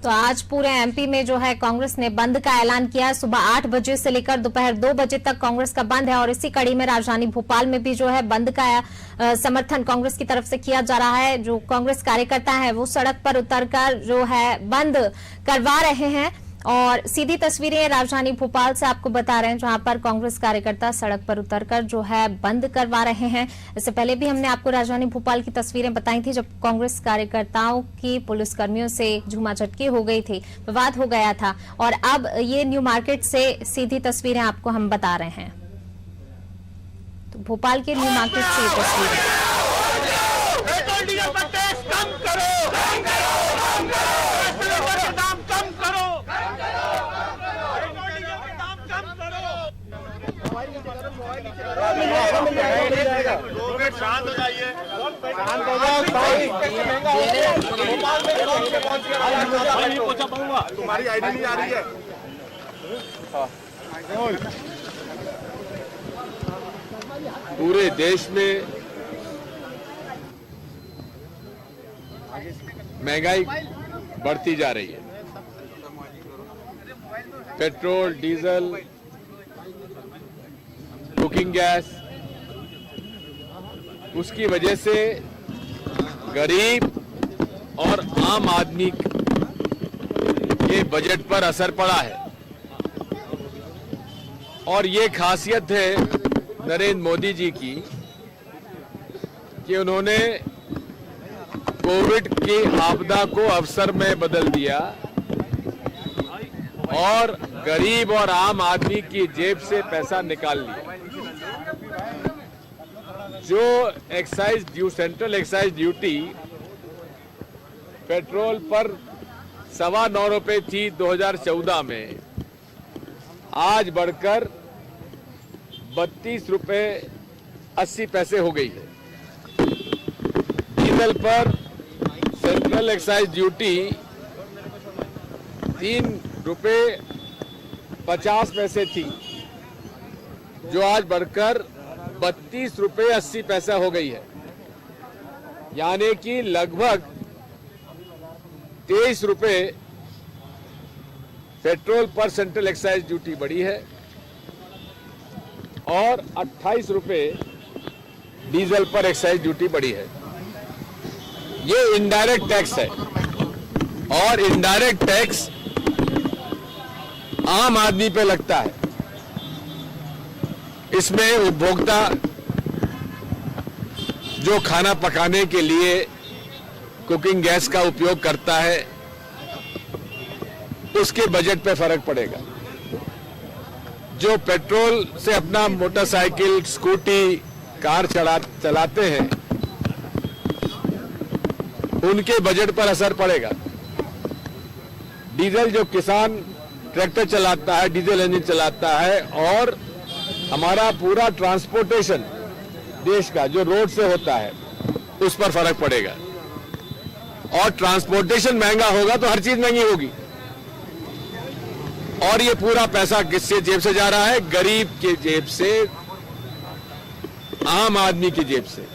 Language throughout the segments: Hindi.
तो आज पूरे एमपी में जो है कांग्रेस ने बंद का ऐलान किया। सुबह 8 बजे से लेकर दोपहर 2 बजे तक कांग्रेस का बंद है और इसी कड़ी में राजधानी भोपाल में भी जो है बंद का समर्थन कांग्रेस की तरफ से किया जा रहा है। जो कांग्रेस कार्यकर्ता है वो सड़क पर उतरकर जो है बंद करवा रहे हैं और सीधी तस्वीरें राजधानी भोपाल से आपको बता रहे हैं जहां पर कांग्रेस कार्यकर्ता सड़क पर उतरकर जो है बंद करवा रहे हैं। इससे पहले भी हमने आपको राजधानी भोपाल की तस्वीरें बताई थी जब कांग्रेस कार्यकर्ताओं की पुलिसकर्मियों से झूमा झटकी हो गई थी, विवाद हो गया था और अब ये न्यू मार्केट से सीधी तस्वीरें आपको हम बता रहे हैं। तो भोपाल के न्यू मार्केट से ये तस्वीरें। शांत हो जाइए, तुम्हारी आईडी नहीं आ रही है। पूरे देश में महंगाई बढ़ती जा रही है। पेट्रोल, डीजल, कुकिंग गैस, उसकी वजह से गरीब और आम आदमी के बजट पर असर पड़ा है और ये खासियत है नरेंद्र मोदी जी की कि उन्होंने कोविड की आपदा को अवसर में बदल दिया और गरीब और आम आदमी की जेब से पैसा निकाल लिया। जो excise due, central excise duty petrol पर 9.25 रुपए थी 2014 में, आज बढ़कर 32 रुपए 80 पैसे हो गई है। डीजल पर सेंट्रल एक्साइज ड्यूटी 3 रुपए 50 पैसे थी जो आज बढ़कर 32 रुपए 80 पैसा हो गई है, यानी कि लगभग 23 रुपए पेट्रोल पर सेंट्रल एक्साइज ड्यूटी बढ़ी है और 28 रुपए डीजल पर एक्साइज ड्यूटी बढ़ी है। ये इनडायरेक्ट टैक्स है और इनडायरेक्ट टैक्स आम आदमी पे लगता है। इसमें उपभोक्ता जो खाना पकाने के लिए कुकिंग गैस का उपयोग करता है उसके बजट पे फर्क पड़ेगा। जो पेट्रोल से अपना मोटरसाइकिल, स्कूटी, कार चलाते हैं उनके बजट पर असर पड़ेगा। डीजल जो किसान ट्रैक्टर चलाता है, डीजल इंजन चलाता है और हमारा पूरा ट्रांसपोर्टेशन देश का जो रोड से होता है उस पर फर्क पड़ेगा और ट्रांसपोर्टेशन महंगा होगा तो हर चीज महंगी होगी। और ये पूरा पैसा किससे जेब से जा रहा है? गरीब के जेब से, आम आदमी की जेब से।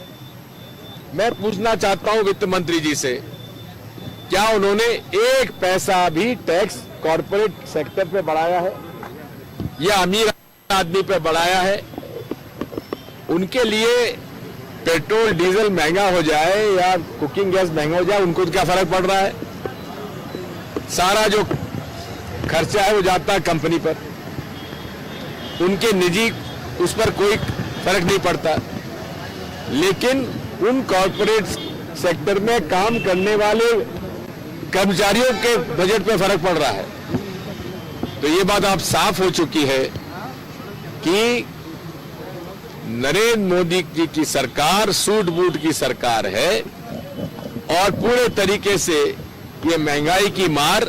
मैं पूछना चाहता हूं वित्त मंत्री जी से, क्या उन्होंने एक पैसा भी टैक्स कॉर्पोरेट सेक्टर पे बढ़ाया है या अमीर आदमी पे बढ़ाया है? उनके लिए पेट्रोल डीजल महंगा हो जाए या कुकिंग गैस महंगा हो जाए, उनको क्या फर्क पड़ रहा है? सारा जो खर्चा है वो जाता है कंपनी पर, उनके निजी उस पर कोई फर्क नहीं पड़ता। लेकिन उन कॉर्पोरेट सेक्टर में काम करने वाले कर्मचारियों के बजट पे फर्क पड़ रहा है। तो ये बात अब साफ हो चुकी है कि नरेंद्र मोदी जी की सरकार सूट बूट की सरकार है और पूरे तरीके से ये महंगाई की मार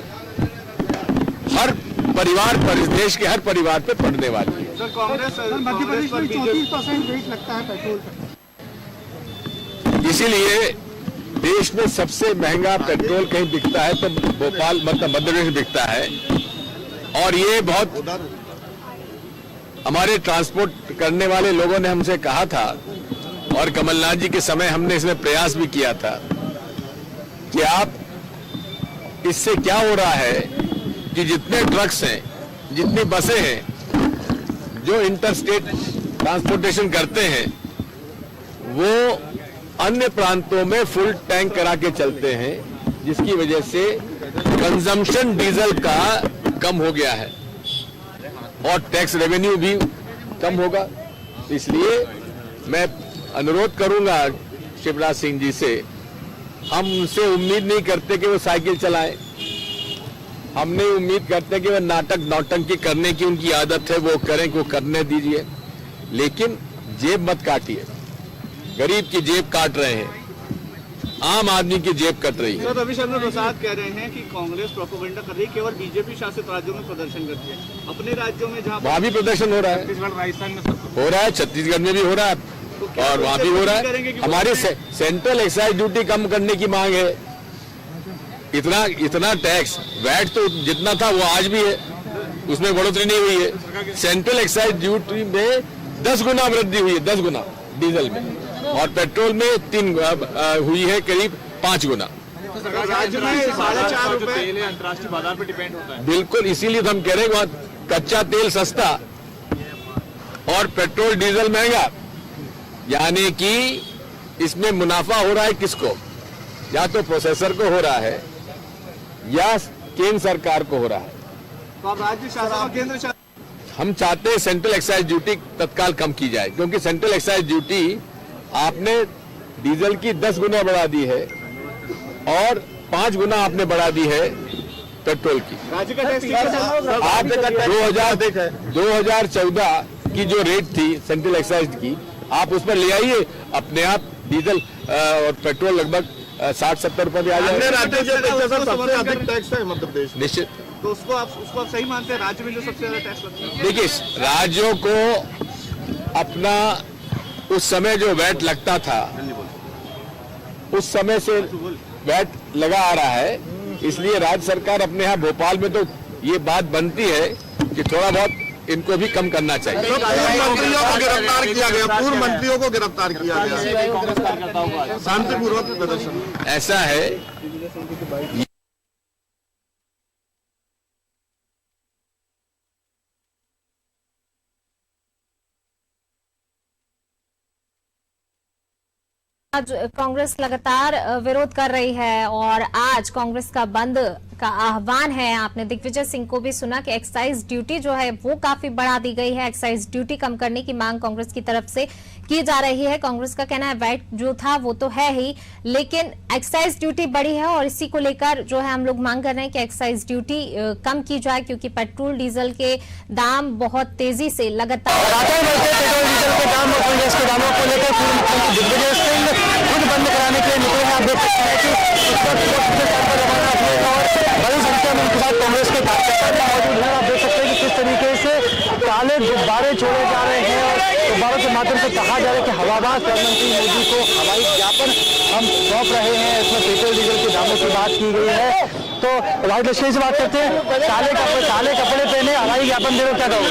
हर परिवार पर, इस देश के हर परिवार पे पड़ने वाली है। सर, कांग्रेस मध्य प्रदेश में 34% रेट लगता है पेट्रोल पर। इसीलिए देश में सबसे महंगा पेट्रोल कहीं बिकता है तो भोपाल, मतलब मध्य प्रदेश में बिकता है। और ये बहुत हमारे ट्रांसपोर्ट करने वाले लोगों ने हमसे कहा था और कमलनाथ जी के समय हमने इसमें प्रयास भी किया था कि आप इससे क्या हो रहा है कि जितने ट्रक्स हैं, जितनी बसें हैं जो इंटरस्टेट ट्रांसपोर्टेशन करते हैं, वो अन्य प्रांतों में फुल टैंक करा के चलते हैं, जिसकी वजह से कंजम्पशन डीजल का कम हो गया है और टैक्स रेवेन्यू भी कम होगा। इसलिए मैं अनुरोध करूंगा शिवराज सिंह जी से, हम उनसे उम्मीद नहीं करते कि वो साइकिल चलाएं, हम नहीं उम्मीद करते कि वो नाटक नौटंकी करने की उनकी आदत है, वो करें, को करने दीजिए, लेकिन जेब मत काटिए। गरीब की जेब काट रहे हैं, आम आदमी की जेब कट रही है। सर, रविशंकर प्रसाद कह रहे हैं कि कांग्रेस प्रोपेगेंडा कर रही है, केवल बीजेपी शासित राज्यों में प्रदर्शन करती है। अपने राज्यों में जहां वहां भी प्रदर्शन हो रहा है, राजस्थान में हो रहा है, छत्तीसगढ़ में भी हो रहा है और वहां भी हो रहा है। हमारी सेंट्रल एक्साइज ड्यूटी कम करने की मांग है। इतना टैक्स वैट तो जितना था वो आज भी है, उसमें बढ़ोतरी नहीं हुई है। सेंट्रल एक्साइज ड्यूटी में 10 गुना वृद्धि हुई है, 10 गुना डीजल में, और पेट्रोल में 3 हुई है, करीब 5 गुना। राज्य में 4.5 रुपए अंतर्राष्ट्रीय बाजार पर डिपेंड होता है। बिल्कुल, इसीलिए तो हम कह रहे हैं वहां कच्चा तेल सस्ता और पेट्रोल डीजल महंगा, यानी कि इसमें मुनाफा हो रहा है किसको? या तो प्रोसेसर को हो रहा है या केंद्र सरकार को हो रहा है। तो आप राज्य शासन और केंद्र शासन, हम चाहते हैं सेंट्रल एक्साइज ड्यूटी तत्काल कम की जाए, क्योंकि सेंट्रल एक्साइज ड्यूटी आपने डीजल की 10 गुना बढ़ा दी है और 5 गुना आपने बढ़ा दी है पेट्रोल की। राज्य का टैक्स आप 2014 की जो रेट थी सेंट्रल एक्साइज की, आप उस पर ले आइए, अपने आप डीजल और पेट्रोल लगभग 60-70 रुपए में आ जाएगा। राज्यों से सबसे अधिक टैक्स है मध्य प्रदेश, निश्चित। तो उसको आप सही मानते हैं? राज्य में जो सबसे ज्यादा टैक्स लगता है, देखिए, राज्यों को अपना उस समय जो वैट लगता था, उस समय से वैट लगा आ रहा है, इसलिए राज्य सरकार अपने यहाँ भोपाल में तो ये बात बनती है कि थोड़ा बहुत इनको भी कम करना चाहिए। पूर्व मंत्रियों को गिरफ्तार किया गया, पूर्व मंत्रियों को गिरफ्तार किया गया, शांतिपूर्वक प्रदर्शन। ऐसा है, आज कांग्रेस लगातार विरोध कर रही है और आज कांग्रेस का बंद का आह्वान है। आपने दिग्विजय सिंह को भी सुना कि एक्साइज ड्यूटी जो है वो काफी बढ़ा दी गई है। एक्साइज ड्यूटी कम करने की मांग कांग्रेस की तरफ से की जा रही है। कांग्रेस का कहना है वैट जो था वो तो है ही, लेकिन एक्साइज ड्यूटी बढ़ी है और इसी को लेकर जो है हम लोग मांग कर रहे हैं कि एक्साइज ड्यूटी कम की जाए, क्योंकि पेट्रोल डीजल के दाम बहुत तेजी से लगातार पेट्रोल डीजल के दाम और गैस के दामों को लेकर पूर्व मुख्यमंत्री दिग्विजय सिंह खुद बंद कराने के लिए निकले हैं। आप देख सकते हैं कि बड़ी संख्या में उनके साथ कांग्रेस के कार्यकर्ता भी मौजूद हैं। आप देख सकते हैं कि किस तरीके से काले गुब्बारे छोड़े जा रहे हैं और गुब्बारों के माध्यम से कहा जा रहा है कि हवाबाज प्रधानमंत्री मोदी को हवाई ज्ञापन हम सौंप रहे हैं। इसमें पेट्रोल डीजल के दामों की बात की गई है। तो वाहिद लश्करी से बात करते हैं, काले कपड़े पहने हवाई ज्ञापन दे रहे हो, क्या कहोगे?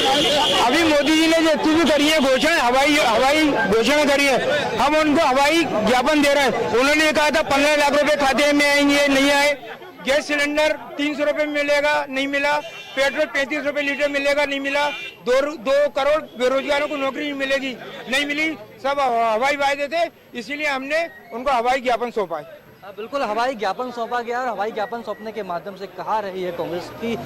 अभी मोदी जी ने जो चीज करी है घोषणा, हवाई घोषणा करी है, हम उनको हवाई ज्ञापन दे रहे हैं। उन्होंने कहा था 15 लाख रुपए खाते में आएंगे, नहीं आए। गैस सिलेंडर 300 रुपए में मिलेगा, नहीं मिला। पेट्रोल 35 रुपए लीटर मिलेगा, नहीं मिला। 2 करोड़ बेरोजगारों को नौकरी मिलेगी, नहीं मिली। सब हवाई वायदे थे, इसीलिए हमने उनको हवाई ज्ञापन सौंपा है। बिल्कुल, हवाई ज्ञापन सौंपा गया और हवाई ज्ञापन सौंपने के माध्यम से कहा रही है कांग्रेस की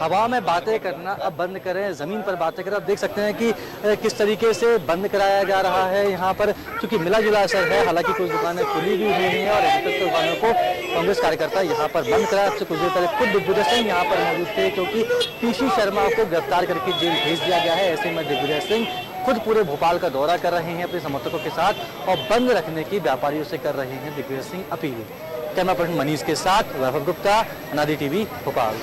हवा में बातें करना अब बंद करें, जमीन पर बातें करें। अब देख सकते हैं कि किस तरीके से बंद कराया जा रहा है यहाँ पर, क्योंकि मिला जुला असर है। हालांकि कुछ दुकानें खुली भी हुई हैं और दुकानों को कांग्रेस कार्यकर्ता यहाँ पर बंद कराया। आपसे कुछ देर पहले खुद दिग्विजय सिंह यहाँ पर मौजूद थे, क्योंकि पीसी शर्मा को गिरफ्तार करके जेल भेज दिया गया है। ऐसे में दिग्विजय सिंह खुद पूरे भोपाल का दौरा कर रहे हैं अपने समर्थकों के साथ और बंद रखने की व्यापारियों से कर रहे हैं Digvijay Singh appeal. Camera person Manish के साथ वैभव गुप्ता, अनादि टीवी, भोपाल।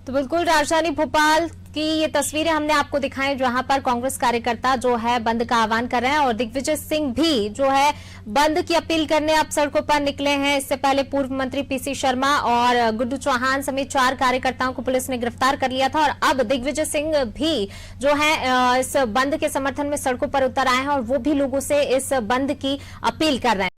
तो बिल्कुल राजधानी भोपाल की ये तस्वीरें हमने आपको दिखाई, जहां पर कांग्रेस कार्यकर्ता जो है बंद का आह्वान कर रहे हैं और दिग्विजय सिंह भी जो है बंद की अपील करने अब सड़कों पर निकले हैं। इससे पहले पूर्व मंत्री पीसी शर्मा और गुड्डू चौहान समेत 4 कार्यकर्ताओं को पुलिस ने गिरफ्तार कर लिया था और अब दिग्विजय सिंह भी जो है इस बंद के समर्थन में सड़कों पर उतर आए हैं और वो भी लोगों से इस बंद की अपील कर रहे हैं।